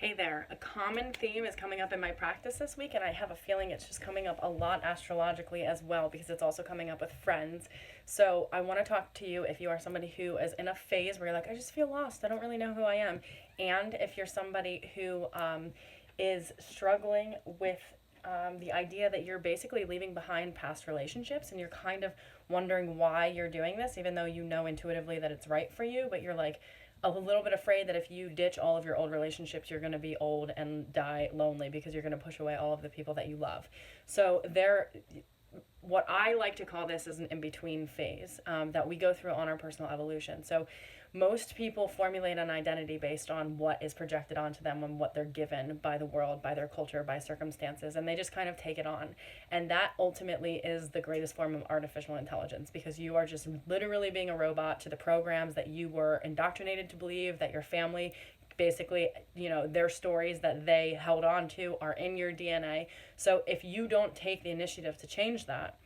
Hey there. A common theme is coming up in my practice this week, and I have a feeling it's just coming up a lot astrologically as well because it's also coming up with friends. So I want to talk to you if you are somebody who is in a phase where you're like, I just feel lost. I don't really know who I am. And if you're somebody who is struggling with the idea that you're basically leaving behind past relationships and you're kind of wondering why you're doing this, even though you know intuitively that it's right for you, but you're like, a little bit afraid that if you ditch all of your old relationships, you're going to be old and die lonely because you're going to push away all of the people that you love. So what I like to call this is an in-between phase that we go through on our personal evolution. So most people formulate an identity based on what is projected onto them and what they're given by the world, by their culture, by circumstances, and they just kind of take it on. And that ultimately is the greatest form of artificial intelligence because you are just literally being a robot to the programs that you were indoctrinated to believe, that your family basically, their stories that they held on to are in your DNA. So if you don't take the initiative to change that,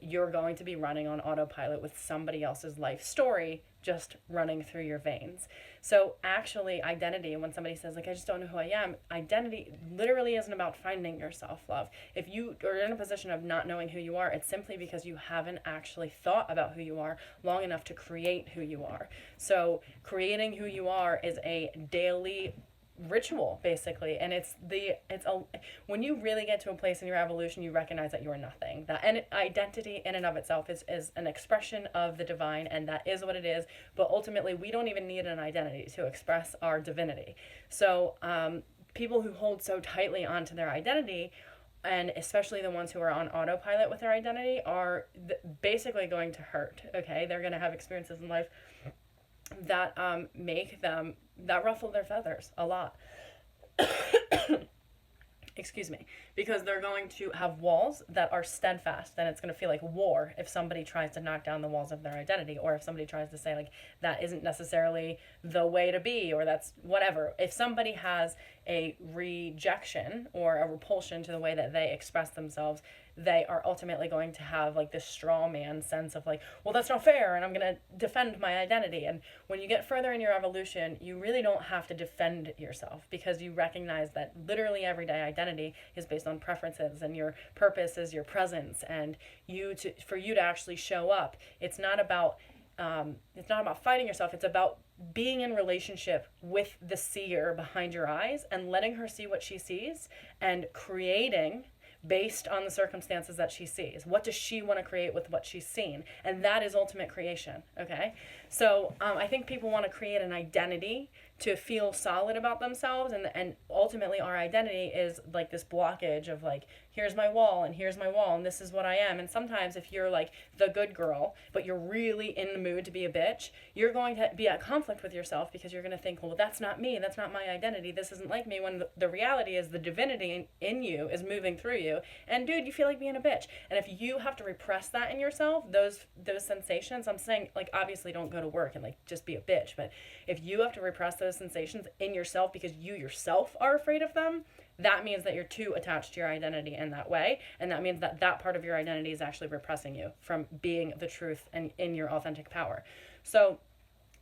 you're going to be running on autopilot with somebody else's life story just running through your veins. So actually, identity, when somebody says, like, I just don't know who I am, identity literally isn't about finding your self-love. If you are in a position of not knowing who you are, it's simply because you haven't actually thought about who you are long enough to create who you are. So creating who you are is a daily ritual basically, and when you really get to a place in your evolution, you recognize that you are nothing. That and identity in and of itself is an expression of the divine, and that is what it is. But ultimately, we don't even need an identity to express our divinity. So people who hold so tightly onto their identity, and especially the ones who are on autopilot with their identity, are basically going to hurt. Okay, they're going to have experiences in life that that ruffle their feathers a lot. Excuse me, because they're going to have walls that are steadfast, and it's going to feel like war if somebody tries to knock down the walls of their identity, or if somebody tries to say, like, that isn't necessarily the way to be, or that's whatever. If somebody has a rejection or a repulsion to the way that they express themselves, they are ultimately going to have like this straw man sense of like, well, that's not fair, and I'm going to defend my identity. And when you get further in your evolution, you really don't have to defend yourself, because you recognize that literally everyday identity is based on preferences, and your purpose is your presence, and for you to actually show up, it's not about fighting yourself. It's about being in relationship with the seer behind your eyes and letting her see what she sees and creating based on the circumstances that she sees. What does she want to create with what she's seen? And that is ultimate creation, okay? So I think people want to create an identity to feel solid about themselves, and ultimately our identity is like this blockage of like, here's my wall and here's my wall and this is what I am. And sometimes if you're like the good girl but you're really in the mood to be a bitch, you're going to be at conflict with yourself because you're going to think, well, that's not me, that's not my identity, this isn't like me, when the reality is the divinity in you is moving through you, and dude, you feel like being a bitch. And if you have to repress that in yourself, those sensations, I'm saying, like, obviously don't go to work and like just be a bitch, but if you have to repress those sensations in yourself because you yourself are afraid of them, that means that you're too attached to your identity in that way, and that means that that part of your identity is actually repressing you from being the truth and in your authentic power. So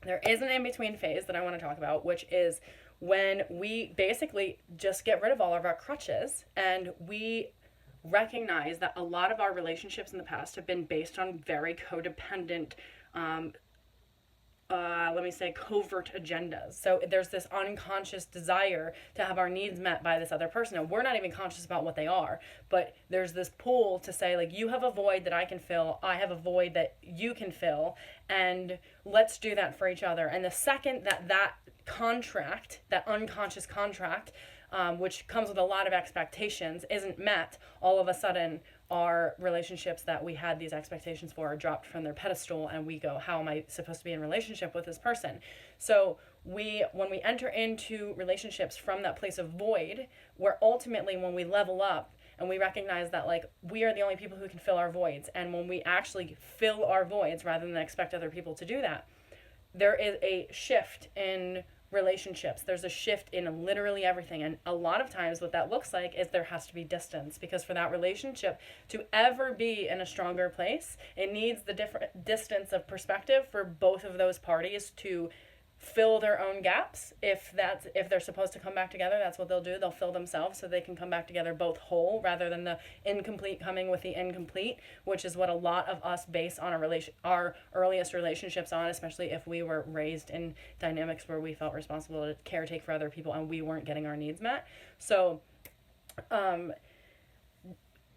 there is an in-between phase that I want to talk about, which is when we basically just get rid of all of our crutches and we recognize that a lot of our relationships in the past have been based on very codependent covert agendas. So there's this unconscious desire to have our needs met by this other person, and we're not even conscious about what they are, but there's this pull to say, like, you have a void that I can fill, I have a void that you can fill, and let's do that for each other. And the second that contract, that unconscious contract, which comes with a lot of expectations, isn't met, all of a sudden our relationships that we had these expectations for are dropped from their pedestal, and we go, how am I supposed to be in relationship with this person? So when we enter into relationships from that place of void, where ultimately when we level up and we recognize that, like, we are the only people who can fill our voids, and when we actually fill our voids rather than expect other people to do that, there is a shift in relationships. There's a shift in literally everything. And a lot of times what that looks like is there has to be distance, because for that relationship to ever be in a stronger place, it needs the different distance of perspective for both of those parties to fill their own gaps. If they're supposed to come back together, that's what they'll do. They'll fill themselves so they can come back together both whole, rather than the incomplete coming with the incomplete, which is what a lot of us base on our earliest relationships on, especially if we were raised in dynamics where we felt responsible to caretake for other people and we weren't getting our needs met. So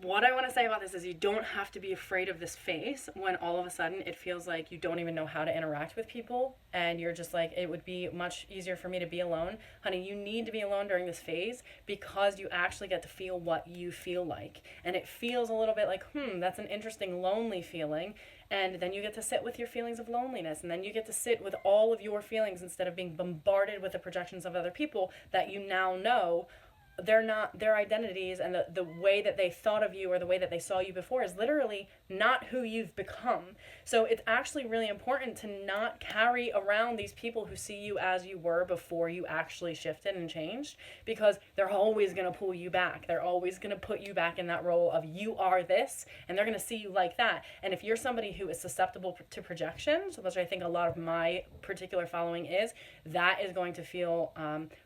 what I want to say about this is you don't have to be afraid of this phase when all of a sudden it feels like you don't even know how to interact with people and you're just like, it would be much easier for me to be alone. Honey, you need to be alone during this phase because you actually get to feel what you feel like. And it feels a little bit like, that's an interesting lonely feeling. And then you get to sit with your feelings of loneliness, and then you get to sit with all of your feelings instead of being bombarded with the projections of other people that you now know they're not, their identities and the way that they thought of you or the way that they saw you before is literally not who you've become. So it's actually really important to not carry around these people who see you as you were before you actually shifted and changed, because they're always going to pull you back. They're always going to put you back in that role of you are this, and they're going to see you like that. And if you're somebody who is susceptible to projections, which I think a lot of my particular following is, that is going to feel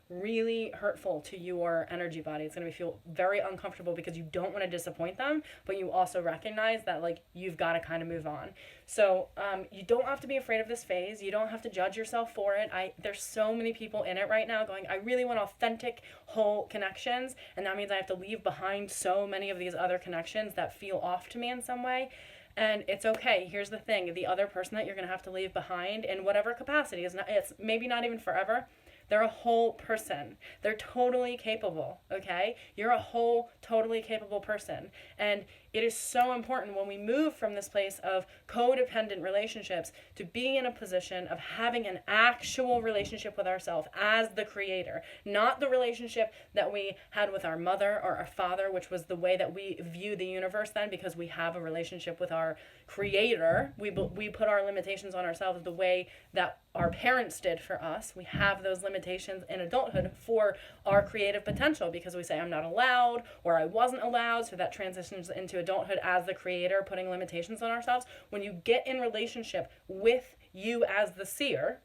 really hurtful to your energy body. It's going to feel very uncomfortable because you don't want to disappoint them, but you also recognize that like you've got to kind of move on. So you don't have to be afraid of this phase. You don't have to judge yourself for it. There's so many people in it right now going, I really want authentic, whole connections, and that means I have to leave behind so many of these other connections that feel off to me in some way. And it's okay. Here's the thing. The other person that you're going to have to leave behind in whatever capacity it's maybe not even forever. They're a whole person. They're totally capable, okay? You're a whole, totally capable person. And it is so important when we move from this place of codependent relationships to being in a position of having an actual relationship with ourselves as the creator. Not the relationship that we had with our mother or our father, which was the way that we view the universe then, because we have a relationship with our creator. We put our limitations on ourselves the way that our parents did for us. We have those limitations in adulthood for our creative potential because we say I'm not allowed or I wasn't allowed, so that transitions into adulthood as the creator, putting limitations on ourselves. When you get in relationship with you as the seer,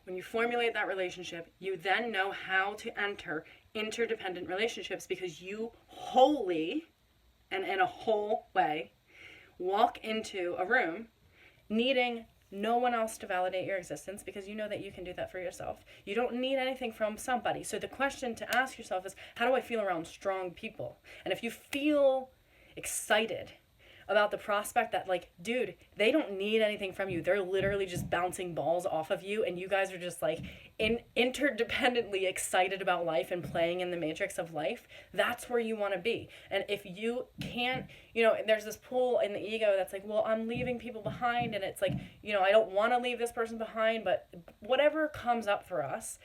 when you formulate that relationship, you then know how to enter interdependent relationships because you wholly and in a whole way walk into a room needing no one else to validate your existence because you know that you can do that for yourself. You don't need anything from somebody. So the question to ask yourself is, how do I feel around strong people? And if you feel excited about the prospect that like, dude, they don't need anything from you. They're literally just bouncing balls off of you and you guys are just like interdependently excited about life and playing in the matrix of life, that's where you want to be. And if you can't, there's this pull in the ego that's like, well, I'm leaving people behind, and it's like, I don't want to leave this person behind, but whatever comes up for us,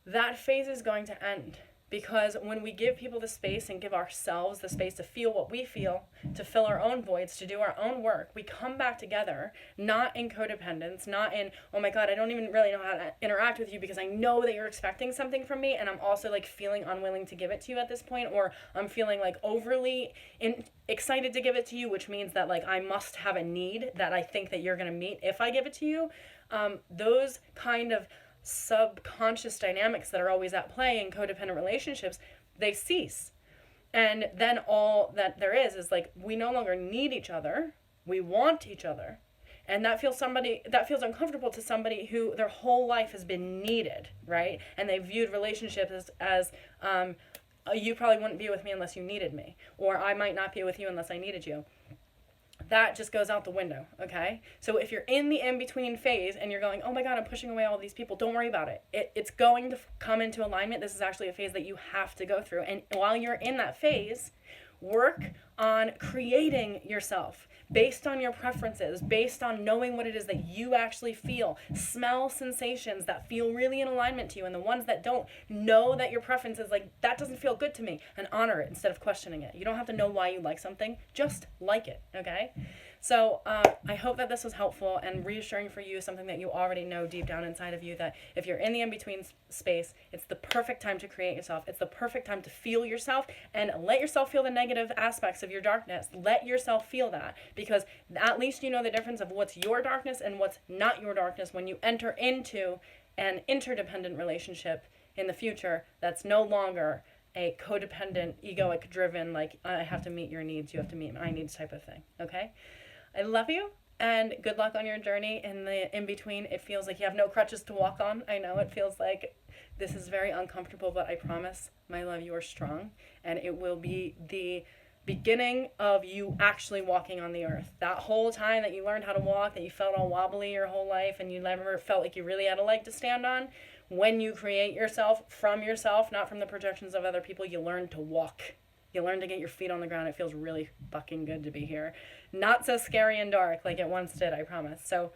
that phase is going to end. Because when we give people the space and give ourselves the space to feel what we feel, to fill our own voids, to do our own work, we come back together, not in codependence, not in, oh my God, I don't even really know how to interact with you because I know that you're expecting something from me and I'm also like feeling unwilling to give it to you at this point, or I'm feeling like overly excited to give it to you, which means that like I must have a need that I think that you're going to meet if I give it to you. Those kind of subconscious dynamics that are always at play in codependent relationships, they cease. And then all that there is like, we no longer need each other, we want each other. And that feels uncomfortable to somebody who their whole life has been needed, right? And they viewed relationships as you probably wouldn't be with me unless you needed me, or I might not be with you unless I needed you. That just goes out the window, okay? So if you're in the in-between phase and you're going, oh my God, I'm pushing away all these people, don't worry about it. It's going to come into alignment. This is actually a phase that you have to go through. And while you're in that phase, work on creating yourself based on your preferences, based on knowing what it is that you actually feel. Smell sensations that feel really in alignment to you, and the ones that don't, know that your preference is like, that doesn't feel good to me, and honor it instead of questioning it. You don't have to know why you like something, just like it, okay? So I hope that this was helpful and reassuring for you, something that you already know deep down inside of you, that if you're in the in-between space, it's the perfect time to create yourself. It's the perfect time to feel yourself and let yourself feel the negative aspects of your darkness. Let yourself feel that, because at least you know the difference of what's your darkness and what's not your darkness when you enter into an interdependent relationship in the future that's no longer a codependent, egoic driven, like I have to meet your needs, you have to meet my needs type of thing. Okay? I love you, and good luck on your journey in the in-between. It feels like you have no crutches to walk on. I know it feels like this is very uncomfortable, but I promise, my love, you are strong, and it will be the beginning of you actually walking on the earth. That whole time that you learned how to walk, that you felt all wobbly your whole life, and you never felt like you really had a leg to stand on, when you create yourself from yourself, not from the projections of other people, you learn to walk. You learn to get your feet on the ground. It feels really fucking good to be here. Not so scary and dark like it once did, I promise. So,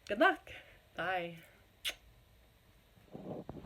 good luck. Bye.